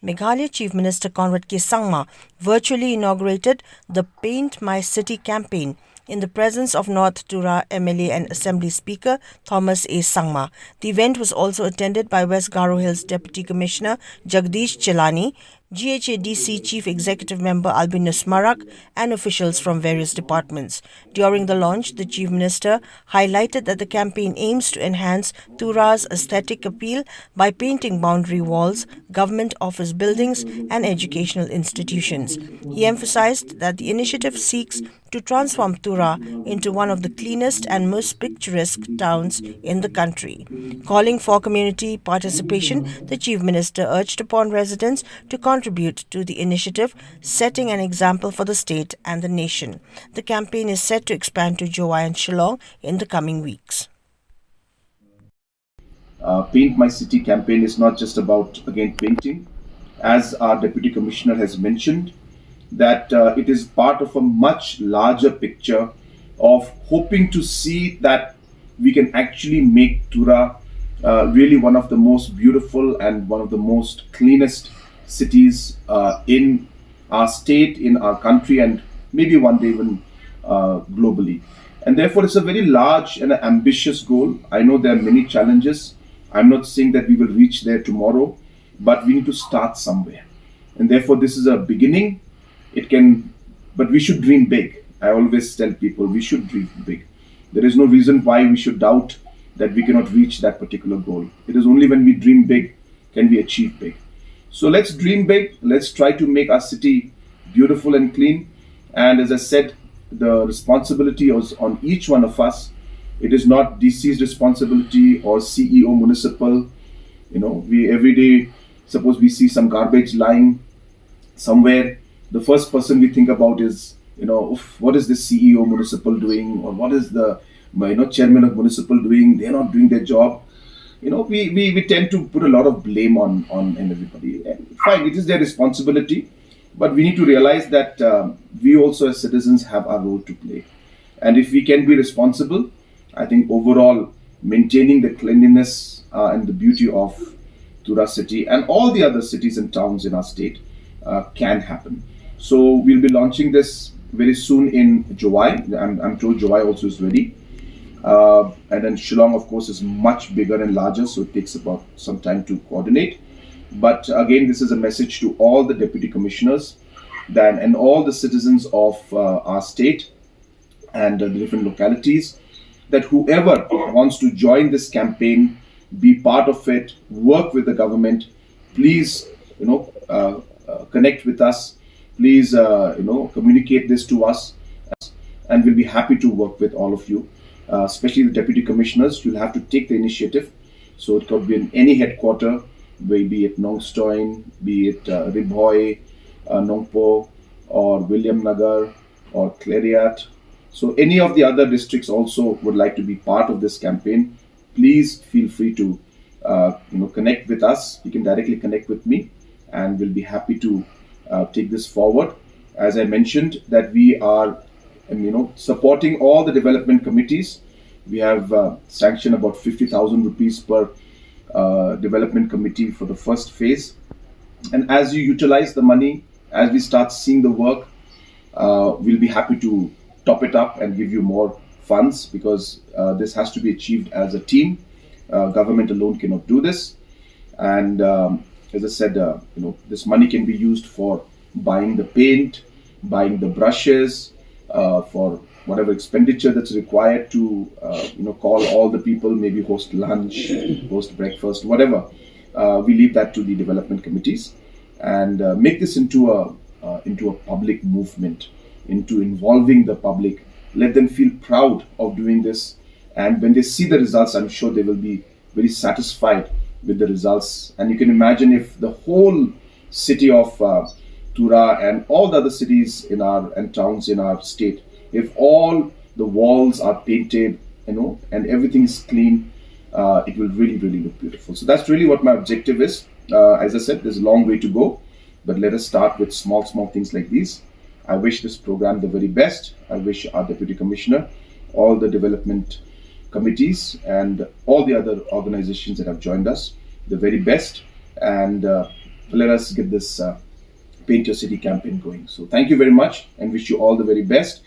Meghalaya Chief Minister Conrad Sangma virtually inaugurated the Paint My City campaign in the presence of North Tura MLA and Assembly Speaker Thomas A. Sangma. The event was also attended by West Garo Hills Deputy Commissioner Jagdish Chelani, GHADC Chief Executive Member Albinus Marak, and officials from various departments. During the launch, the Chief Minister highlighted that the campaign aims to enhance Tura's aesthetic appeal by painting boundary walls, government office buildings, and educational institutions. He emphasized that the initiative seeks to transform Tura into one of the cleanest and most picturesque towns in the country. Calling for community participation, the Chief Minister urged upon residents to contribute to the initiative, setting an example for the state and the nation. The campaign is set to expand to Joa and Shillong in the coming weeks. Paint My City campaign is not just about, again, painting. As our Deputy Commissioner has mentioned, that it is part of a much larger picture of hoping to see that we can actually make Tura really one of the most beautiful and one of the most cleanest cities in our state, in our country, and maybe one day even globally. And therefore, it's a very large and ambitious goal. I know there are many challenges. I'm not saying that we will reach there tomorrow, but we need to start somewhere. And therefore, this is a beginning. But we should dream big. I always tell people we should dream big. There is no reason why we should doubt that we cannot reach that particular goal. It is only when we dream big can we achieve big. So let's dream big. Let's try to make our city beautiful and clean. And as I said, the responsibility is on each one of us. It is not DC's responsibility or CEO municipal. We every day, suppose we see some garbage lying somewhere, the first person we think about is, what is the CEO municipal doing, or what is the chairman of municipal doing? They're not doing their job. We tend to put a lot of blame on everybody. And fine, it is their responsibility, but we need to realize that we also as citizens have our role to play. And if we can be responsible, I think overall maintaining the cleanliness and the beauty of Tura city and all the other cities and towns in our state can happen. So we'll be launching this very soon in July. I'm told July also is ready. And then Shillong, of course, is much bigger and larger, so it takes about some time to coordinate. But again, this is a message to all the deputy commissioners and all the citizens of our state and the different localities, that whoever wants to join this campaign, be part of it, work with the government, please, connect with us. Please, communicate this to us, and we'll be happy to work with all of you, especially the deputy commissioners. You'll have to take the initiative. So it could be in any headquarter, be it Nongstoin, be it Ribhoy, Nongpo, or William Nagar, or Clariat. So any of the other districts also would like to be part of this campaign. Please feel free to, connect with us. You can directly connect with me, and we'll be happy to take this forward. As I mentioned, that we are, supporting all the development committees. We have sanctioned about 50,000 rupees per development committee for the first phase. And as you utilize the money, as we start seeing the work, we'll be happy to top it up and give you more funds, because this has to be achieved as a team. Government alone cannot do this. And as I said, this money can be used for buying the paint, buying the brushes, for whatever expenditure that's required to, call all the people, maybe host lunch, host breakfast, whatever. We leave that to the development committees, and make this into a public movement, into involving the public. Let them feel proud of doing this, and when they see the results, I'm sure they will be very satisfied with the results. And you can imagine if the whole city of Tura and all the other cities and towns in our state, if all the walls are painted, and everything is clean, it will really, really look beautiful. So that's really what my objective is. As I said, there's a long way to go, but let us start with small things like these. I wish this program the very best. I wish our Deputy Commissioner, all the development committees, and all the other organizations that have joined us the very best. And let us get this Paint Your City campaign going. So thank you very much and wish you all the very best.